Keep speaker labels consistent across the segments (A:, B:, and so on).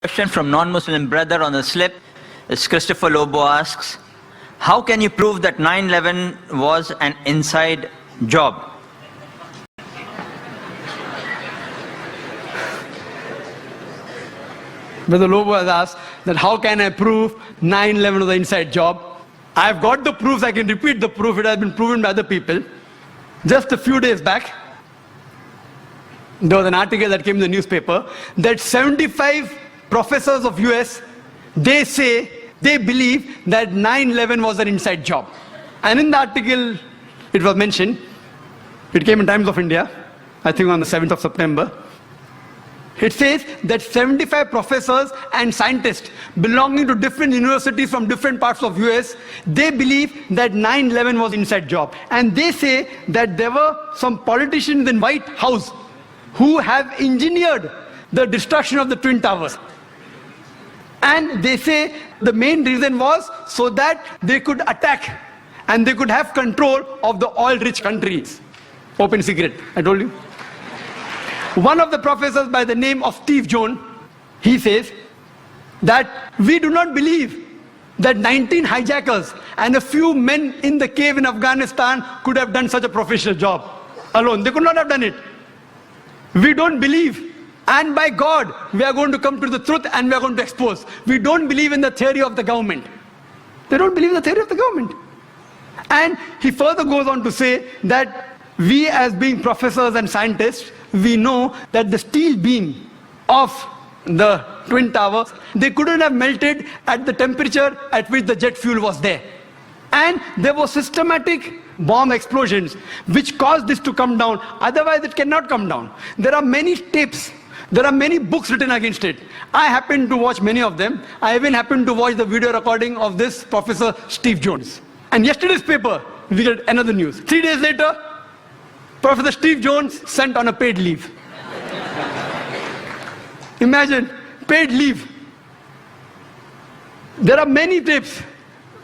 A: Question from non-Muslim brother on the slip is Christopher Lobo asks, how can you prove that 9/11 was an inside job?
B: Brother Lobo has asked that how can I prove 9/11 was an inside job? I've got the proofs, I can repeat the proof, it has been proven by other people. Just a few days back, there was an article that came in the newspaper that 75 professors of US, they say, they believe that 9/11 was an inside job. And in the article, it was mentioned, it came in Times of India, I think on the 7th of September. It says that 75 professors and scientists belonging to different universities from different parts of US, they believe that 9/11 was inside job. And they say that there were some politicians in White House who have engineered the destruction of the Twin Towers. And they say the main reason was so that they could attack and they could have control of the oil-rich countries. Open secret, I told you. One of the professors by the name of Steve Jones, he says that we do not believe that 19 hijackers and a few men in the cave in Afghanistan could have done such a professional job alone. They could not have done it. We don't believe. And by God, we are going to come to the truth and we are going to expose. We don't believe in the theory of the government. They don't believe in the theory of the government. And he further goes on to say that we as being professors and scientists, we know that the steel beam of the Twin Towers, they couldn't have melted at the temperature at which the jet fuel was there. And there were systematic bomb explosions which caused this to come down. Otherwise, it cannot come down. There are many tapes. There are many books written against it. I happen to watch many of them. I even happened to watch the video recording of this Professor Steve Jones. And yesterday's paper, we get another news. 3 days later, Professor Steve Jones sent on a paid leave. Imagine, paid leave. There are many tapes.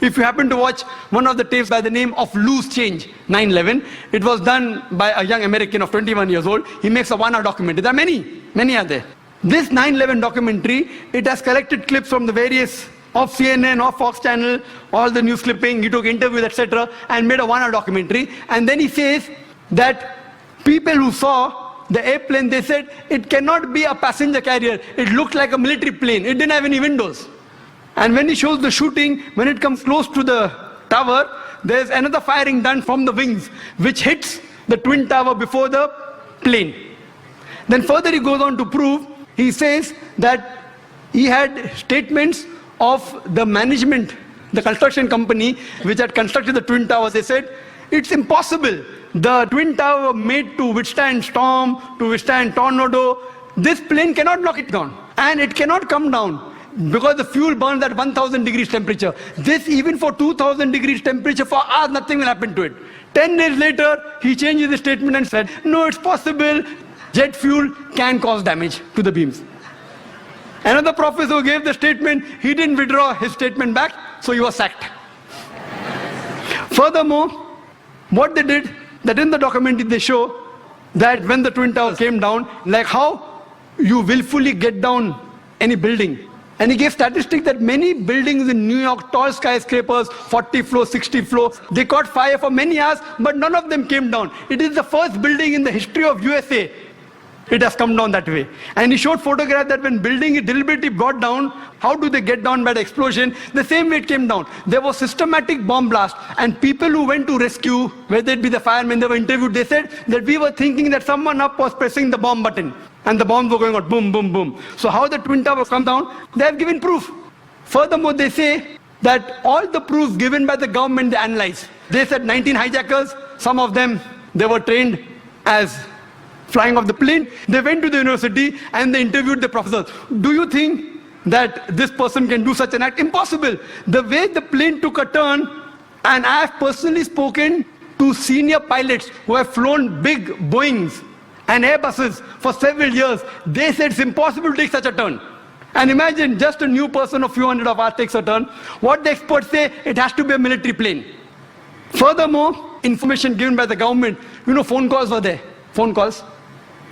B: If you happen to watch one of the tapes by the name of Loose Change, 9/11, it was done by a young American of 21 years old. He makes a 1-hour documentary. There are many are there. This 9/11 documentary, it has collected clips from the various, of CNN, of Fox Channel, all the news clipping, he took interviews, etc., and made a 1-hour documentary. And then he says that people who saw the airplane, they said, it cannot be a passenger carrier. It looked like a military plane. It didn't have any windows. And when he shows the shooting, when it comes close to the tower, there's another firing done from the wings, which hits the Twin Tower before the plane. Then further he goes on to prove, he says that he had statements of the management, the construction company, which had constructed the Twin Towers. They said, it's impossible. The Twin Tower made to withstand storm, to withstand tornado. This plane cannot knock it down. And it cannot come down because the fuel burns at 1000 degrees temperature. This, even for 2000 degrees temperature, for hours, nothing will happen to it. 10 days later, he changes the statement and said, no, it's possible. Jet fuel can cause damage to the beams. Another professor who gave the statement, he didn't withdraw his statement back, so he was sacked. Furthermore, what they did, that in the documentary they show that when the Twin Towers came down, like how you willfully get down any building. And he gave statistics that many buildings in New York, tall skyscrapers, 40 floors, 60 floors, they caught fire for many hours, but none of them came down. It is the first building in the history of USA. It has come down that way. And he showed photographs that when building is deliberately brought down, how do they get down by the explosion? The same way it came down. There was systematic bomb blast. And people who went to rescue, whether it be the firemen, they were interviewed, they said that we were thinking that someone up was pressing the bomb button. And the bombs were going out, boom, boom, boom. So how the Twin Towers come down, they have given proof. Furthermore, they say that all the proofs given by the government, they analyze. They said 19 hijackers, some of them, they were trained as flying off the plane. They went to the university and they interviewed the professors. Do you think that this person can do such an act? Impossible. The way the plane took a turn, and I have personally spoken to senior pilots who have flown big Boeings and Airbuses for several years. They said it's impossible to take such a turn. And imagine just a new person of few hundred of us takes a turn. What the experts say, it has to be a military plane. Furthermore, information given by the government, phone calls were there. Phone calls.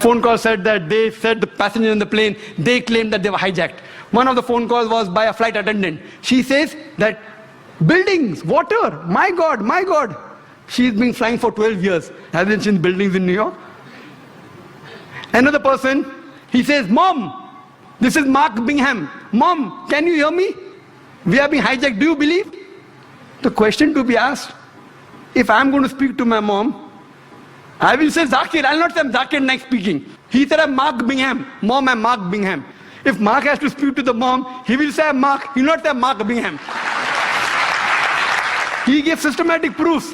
B: Phone call said that they said the passengers in the plane, they claimed that they were hijacked. One of the phone calls was by a flight attendant. She says that buildings, water, my God, my God. She's been flying for 12 years. Hasn't seen buildings in New York. Another person, he says, Mom, this is Mark Bingham. Mom, can you hear me? We are being hijacked. Do you believe? The question to be asked, if I'm going to speak to my mom, I will say ذاكر. I'll not say I'm ذاكر Naik speaking. He said I'm Mark Bingham. Mom, I'm Mark Bingham. If Mark has to speak to the mom, he will say I'm Mark. He will not say I'm Mark Bingham. He gave systematic proofs.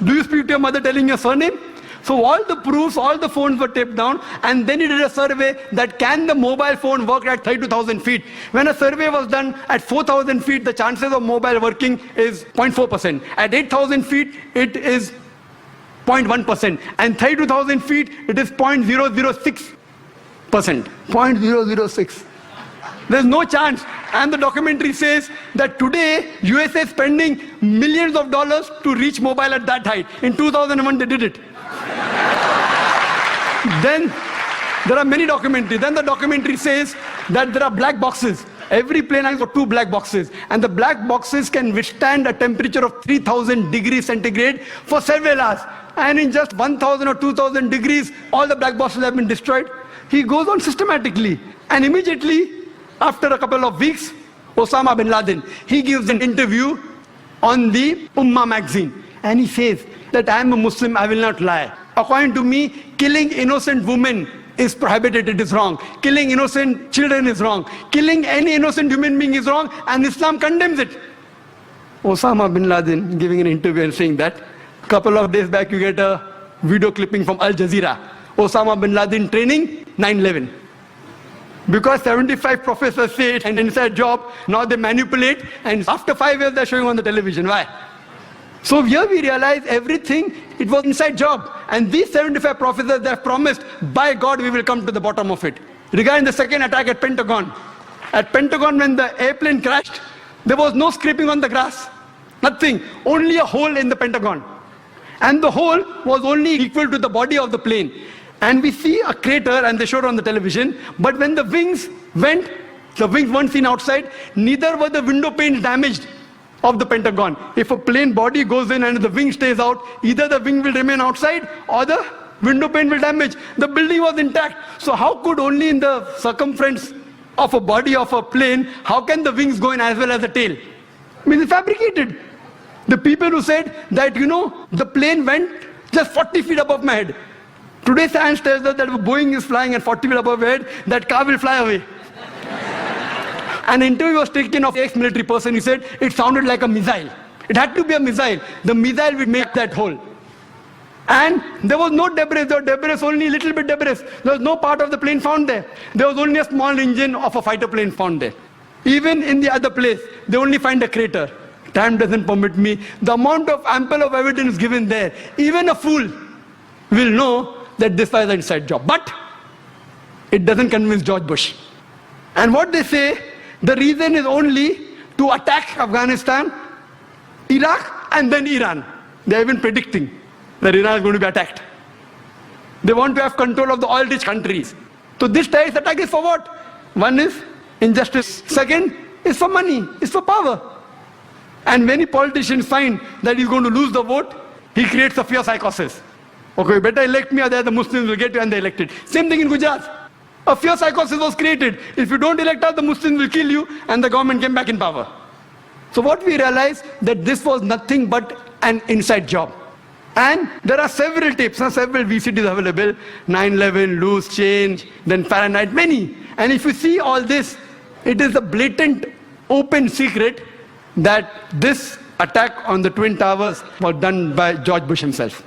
B: Do you speak to your mother telling your surname? So all the proofs, all the phones were taped down, and then he did a survey that can the mobile phone work at 32,000 feet. When a survey was done at 4,000 feet, the chances of mobile working is 0.4%. At 8,000 feet, it is 0.1%. And 32,000 feet, it is 0.006%. 0.006. There's no chance. And the documentary says that today, USA is spending millions of dollars to reach mobile at that height. In 2001, they did it. Then there are many documentaries. Then the documentary says that there are black boxes. Every plane has got 2 black boxes. And the black boxes can withstand a temperature of 3,000 degrees centigrade for several hours. And in just 1,000 or 2,000 degrees, all the black boxes have been destroyed. He goes on systematically. And immediately, after a couple of weeks, Osama bin Laden, he gives an interview on the Ummah magazine. And he says that I am a Muslim, I will not lie. According to me, killing innocent women is prohibited, it is wrong. Killing innocent children is wrong. Killing any innocent human being is wrong, and Islam condemns it. Osama bin Laden giving an interview and saying that. A couple of days back, you get a video clipping from Al Jazeera. Osama bin Laden training 9/11. Because 75 professors say it's an inside job, now they manipulate, and after 5 years they're showing on the television. Why? So here we realize everything, it was inside job. And these 75 professors, they have promised, by God, we will come to the bottom of it. Regarding the second attack at Pentagon. At Pentagon, when the airplane crashed, there was no scraping on the grass. Nothing. Only a hole in the Pentagon. And the hole was only equal to the body of the plane. And we see a crater, and they showed on the television. But when the wings went, the wings weren't seen outside, neither were the window panes damaged of the Pentagon. If a plane body goes in and the wing stays out, either the wing will remain outside or the window pane will damage. The building was intact. So how could only in the circumference of a body of a plane, how can the wings go in as well as the tail? I mean, it's fabricated. The people who said that, the plane went just 40 feet above my head. Today science tells us that if Boeing is flying at 40 feet above your head, that car will fly away. An interview was taken of an ex-military person. He said it sounded like a missile. It had to be a missile. The missile would make that hole. And there was no debris. There was debris, only a little bit debris. There was no part of the plane found there. There was only a small engine of a fighter plane found there. Even in the other place, they only find a crater. Time doesn't permit me. The amount of ample of evidence given there, even a fool will know that this was an inside job. But it doesn't convince George Bush. And what they say, the reason is only to attack Afghanistan, Iraq, and then Iran. They are even predicting that Iran is going to be attacked. They want to have control of the oil-rich countries. So this terrorist attack is for what? One is injustice. Second is for money, is for power. And many politicians find that he's going to lose the vote, he creates a fear psychosis. Okay, better elect me, otherwise the Muslims will get you and they elected. Same thing in Gujarat. A fear psychosis was created. If you don't elect us, the Muslims will kill you, and the government came back in power. So what we realized, that this was nothing but an inside job. And there are several tapes, several VCDs available, 9/11, loose change, then Fahrenheit, many. And if you see all this, it is a blatant, open secret that this attack on the Twin Towers was done by George Bush himself.